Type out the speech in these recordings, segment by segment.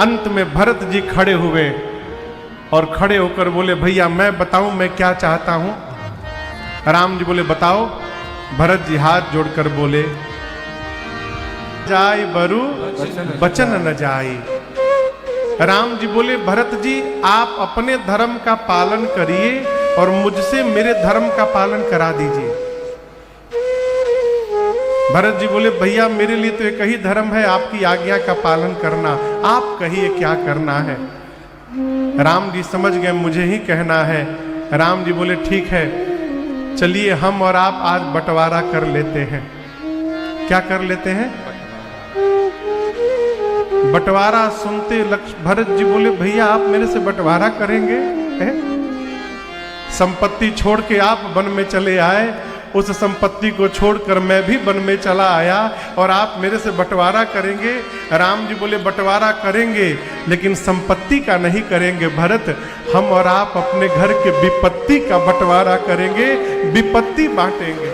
अंत में भरत जी खड़े हुए और खड़े होकर बोले, भैया मैं बताऊं मैं क्या चाहता हूं। राम जी बोले, बताओ। भरत जी हाथ जोड़कर बोले, जाय बरु बचन न जाई। राम जी बोले, भरत जी आप अपने धर्म का पालन करिए और मुझसे मेरे धर्म का पालन करा दीजिए। भरत जी बोले, भैया मेरे लिए तो एक ही धर्म है, आपकी आज्ञा का पालन करना, आप कहिए क्या करना है। राम जी समझ गए मुझे ही कहना है। राम जी बोले, ठीक है चलिए हम और आप आज बंटवारा कर लेते हैं। क्या कर लेते हैं? बंटवारा सुनते भरत जी बोले, भैया आप मेरे से बंटवारा करेंगे? संपत्ति छोड़ के आप वन में चले आए, उस संपत्ति को छोड़कर मैं भी वन में चला आया और आप मेरे से बंटवारा करेंगे? राम जी बोले, बंटवारा करेंगे लेकिन संपत्ति का नहीं करेंगे भरत, हम और आप अपने घर के विपत्ति का बंटवारा करेंगे, विपत्ति बांटेंगे।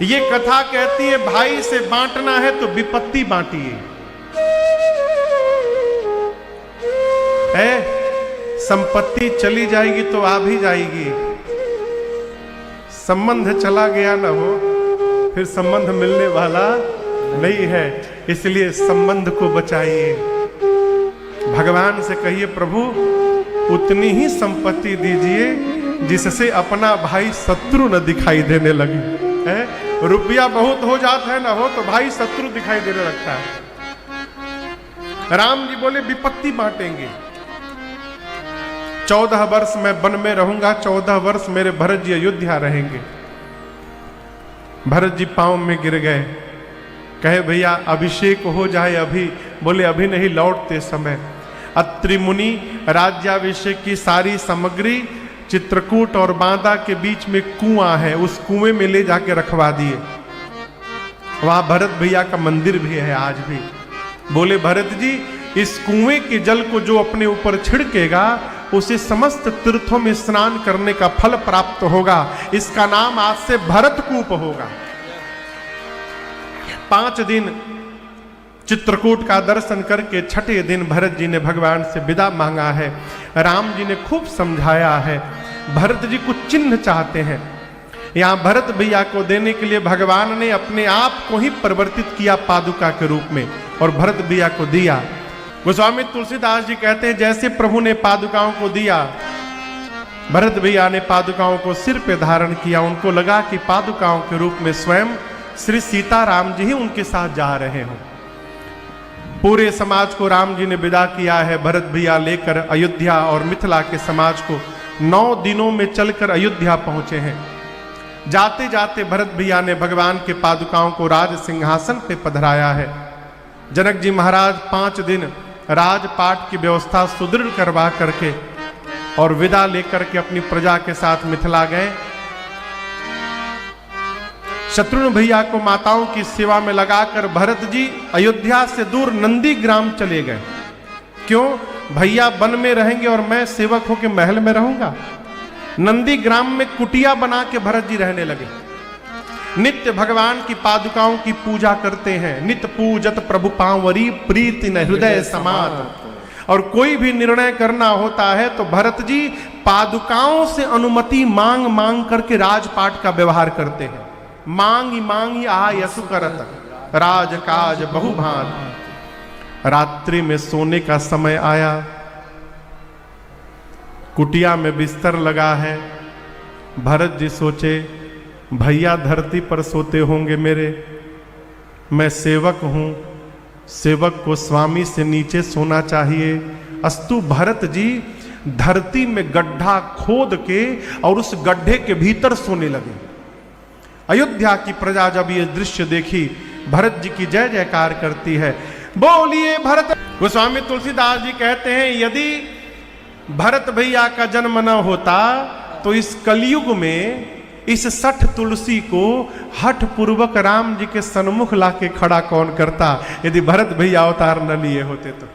ये कथा कहती है भाई से बांटना है तो विपत्ति बांटिए। संपत्ति चली जाएगी तो आ भी जाएगी, संबंध चला गया ना हो फिर संबंध मिलने वाला नहीं है, इसलिए संबंध को बचाइए। भगवान से कहिए, प्रभु उतनी ही संपत्ति दीजिए जिससे अपना भाई शत्रु न दिखाई देने लगे। रुपया बहुत हो जाता है ना हो तो भाई शत्रु दिखाई देने लगता है। राम जी बोले, विपत्ति बांटेंगे। 14 वर्ष मैं वन में रहूंगा, 14 वर्ष मेरे भरत जी अयोध्या रहेंगे। भरत जी पांव में गिर गए, कहे भैया अभिषेक हो जाए अभी। बोले, अभी नहीं, लौटते समय। अत्रि मुनि राज्याभिषेक की सारी सामग्री चित्रकूट और बांदा के बीच में कुआं है, उस कुएं में ले जाके रखवा दिए। वहां भरत भैया का मंदिर भी है आज भी। बोले, भरत जी इस कुएं के जल को जो अपने ऊपर छिड़केगा उसे समस्त तीर्थों में स्नान करने का फल प्राप्त होगा, इसका नाम आज से भरतकूप होगा। 5 दिन चित्रकूट का दर्शन करके छठे दिन भरत जी ने भगवान से विदा मांगा है। राम जी ने खूब समझाया है। भरत जी कुछ चिन्ह चाहते हैं, यहां भरत भैया को देने के लिए भगवान ने अपने आप को ही परिवर्तित किया पादुका के रूप में और भरत भैया को दिया। गोस्वामी तुलसीदास जी कहते हैं, जैसे प्रभु ने पादुकाओं को दिया, भरत भैया ने पादुकाओं को सिर पे धारण किया। उनको लगा कि पादुकाओं के रूप में स्वयं श्री सीताराम जी ही उनके साथ जा रहे हों। पूरे समाज को राम जी ने विदा किया है। भरत भैया लेकर अयोध्या और मिथिला के समाज को 9 दिनों में चलकर अयोध्या पहुंचे हैं। जाते जाते भरत भैया ने भगवान के पादुकाओं को राज सिंहासन पे पधराया है। जनक जी महाराज 5 दिन राजपाट की व्यवस्था सुदृढ़ करवा करके और विदा लेकर के अपनी प्रजा के साथ मिथिला गए। शत्रुघ्न भैया को माताओं की सेवा में लगाकर भरत जी अयोध्या से दूर नंदी ग्राम चले गए। क्यों? भैया वन में रहेंगे और मैं सेवक होकर महल में रहूंगा। नंदी ग्राम में कुटिया बना के भरत जी रहने लगे। नित्य भगवान की पादुकाओं की पूजा करते हैं। नित्य पूजत प्रभु पांवरी प्रीति न हृदय समात। और कोई भी निर्णय करना होता है तो भरत जी पादुकाओं से अनुमति मांग मांग करके राजपाट का व्यवहार करते हैं। मांगी मांगी आ यसु करत राज काज बहुभांत। रात्रि में सोने का समय आया, कुटिया में बिस्तर लगा है। भरत जी सोचे, भैया धरती पर सोते होंगे मेरे, मैं सेवक हूं, सेवक को स्वामी से नीचे सोना चाहिए। अस्तु भरत जी धरती में गड्ढा खोद के और उस गड्ढे के भीतर सोने लगे। अयोध्या की प्रजा जब ये दृश्य देखी, भरत जी की जय जयकार करती है। बोलिए भरत। गोस्वामी तुलसीदास जी कहते हैं, यदि भरत भैया का जन्म न होता तो इस कलयुग में इस 60 तुलसी को हठ पूर्वक राम जी के सन्मुख लाके खड़ा कौन करता, यदि भरत भैया अवतार न लिए होते तो।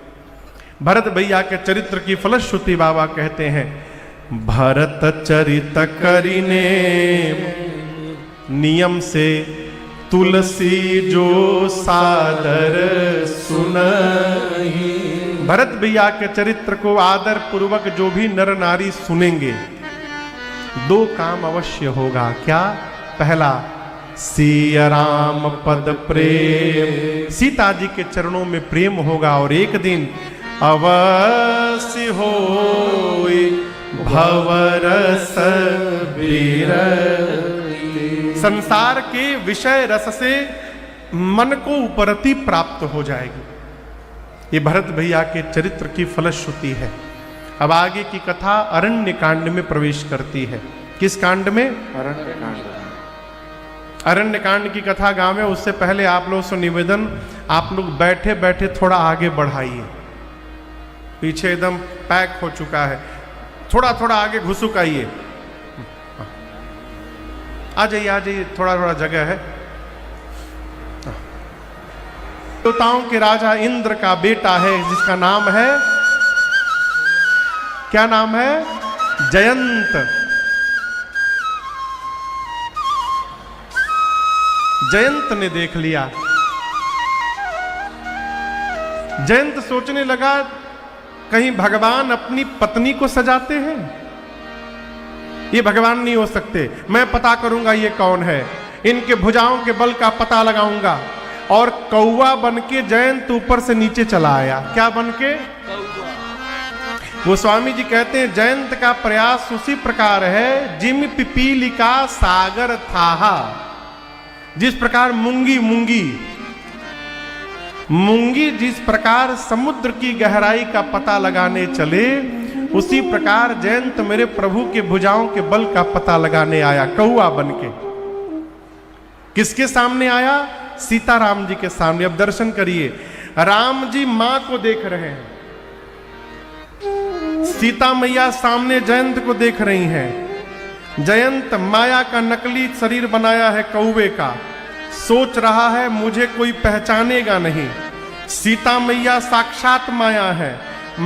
भरत भैया के चरित्र की फलश्रुति बाबा कहते हैं, भरत चरित करिने नियम से तुलसी जो सादर सुनहि। भरत भैया के चरित्र को आदर पूर्वक जो भी नर नारी सुनेंगे, दो काम अवश्य होगा। क्या? पहला, सिया राम पद प्रेम, सीता जी के चरणों में प्रेम होगा। और एक दिन अवश्य होई भवरस विरति, संसार के विषय रस से मन को उपरति प्राप्त हो जाएगी। ये भरत भैया के चरित्र की फलश्रुति है। अब आगे की कथा अरण्य कांड में प्रवेश करती है। किस कांड में? अरण्य कांड। अरण्य कांड की कथा गांव में। उससे पहले आप लोगों से निवेदन, आप लोग बैठे बैठे थोड़ा आगे बढ़ाइए, पीछे एकदम पैक हो चुका है, थोड़ा थोड़ा आगे घुसुक आइए। आ जाइए, थोड़ा थोड़ा जगह है। देवताओं के राजा इंद्र का बेटा है, जिसका नाम है, क्या नाम है? जयंत। जयंत ने देख लिया। जयंत सोचने लगा, कहीं भगवान अपनी पत्नी को सजाते हैं? ये भगवान नहीं हो सकते। मैं पता करूंगा ये कौन है, इनके भुजाओं के बल का पता लगाऊंगा। और कौवा बनके जयंत ऊपर से नीचे चला आया। क्या बनके? वो स्वामी जी कहते हैं, जयंत का प्रयास उसी प्रकार है, जिम पिपीलिका सागर था। जिस प्रकार मूंगी जिस प्रकार समुद्र की गहराई का पता लगाने चले, उसी प्रकार जयंत मेरे प्रभु के भुजाओं के बल का पता लगाने आया, कौआ बनके। किसके सामने आया? सीताराम जी के सामने। अब दर्शन करिए, राम जी मां को देख रहे हैं, सीता मैया सामने जयंत को देख रही हैं। जयंत माया का नकली शरीर बनाया है कौवे का, सोच रहा है मुझे कोई पहचानेगा नहीं। सीता मैया साक्षात माया है,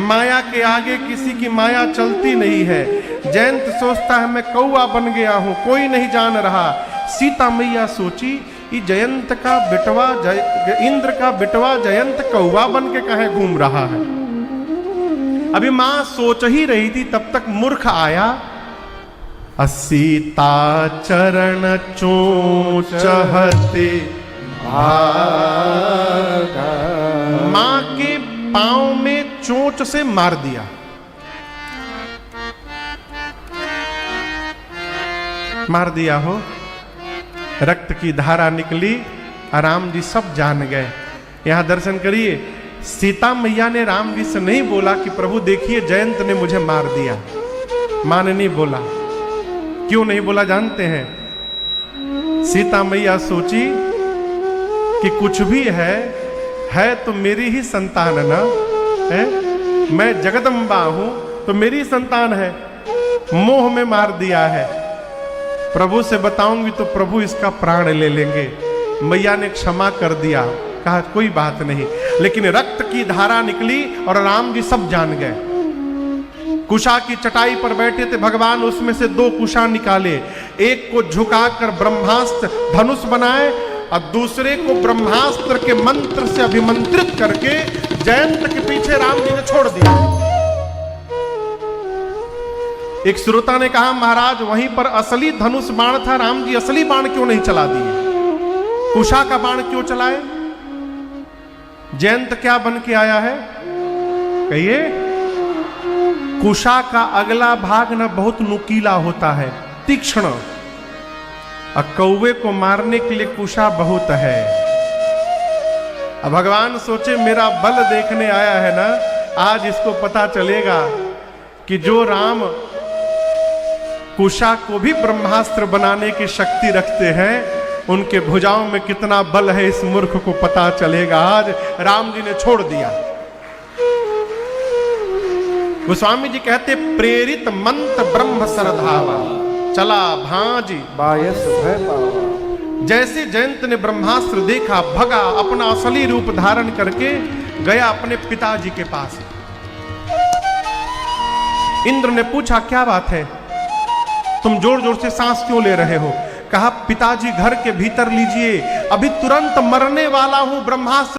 माया के आगे किसी की माया चलती नहीं है। जयंत सोचता है मैं कौआ बन गया हूं, कोई नहीं जान रहा। सीता मैया सोची, ये जयंत का बिटवा इंद्र का बिटवा जयंत कौआ बन के कहीं घूम रहा है। अभी मां सोच ही रही थी, तब तक मूर्ख आया। सीता चरण चोचहते भागा, मां के पांव में चोंच से मार दिया। मार दिया हो, रक्त की धारा निकली। राम जी सब जान गए। यहां दर्शन करिए, सीता मैया ने राम जी से नहीं बोला कि प्रभु देखिए जयंत ने मुझे मार दिया। मां ने नहीं बोला। क्यों नहीं बोला जानते हैं? सीता मैया सोची कि कुछ भी है तो मेरी ही संतान ना है, मैं जगदम्बा हूं तो मेरी संतान है। मोह में मार दिया है, प्रभु से बताऊंगी तो प्रभु इसका प्राण ले लेंगे। मैया ने क्षमा कर दिया, कहा कोई बात नहीं। लेकिन रक्त की धारा निकली और राम जी सब जान गए। कुशा की चटाई पर बैठे थे भगवान, उसमें से 2 कुशा निकाले, एक को झुकाकर ब्रह्मास्त्र धनुष बनाए और दूसरे को ब्रह्मास्त्र के मंत्र से अभिमंत्रित करके जयंत के पीछे राम जी ने छोड़ दिया। एक श्रोता ने कहा, महाराज वहीं पर असली धनुष बाण था, राम जी असली बाण क्यों नहीं चला दिए? कुशा का बाण क्यों चलाए? जयंत क्या बन के आया है? कहिए। कुशा का अगला भाग ना बहुत नुकीला होता है, तीक्ष्ण। और कौवे को मारने के लिए कुशा बहुत है। अब भगवान सोचे मेरा बल देखने आया है ना, आज इसको पता चलेगा कि जो राम कुशा को भी ब्रह्मास्त्र बनाने की शक्ति रखते हैं, उनके भुजाओं में कितना बल है इस मूर्ख को पता चलेगा। आज राम जी ने छोड़ दिया। गोस्वामी जी कहते, प्रेरित मंत्र ब्रह्म सरधावा, चला भांजी बायस भय पावा। जैसे जयंत ने ब्रह्मास्त्र देखा, भगा, अपना असली रूप धारण करके गया अपने पिताजी के पास। इंद्र ने पूछा क्या बात है, तुम जोर जोर से सांस क्यों ले रहे हो? कहा पिताजी घर के भीतर लीजिए, अभी तुरंत मरने वाला हूं, ब्रह्मास्त्र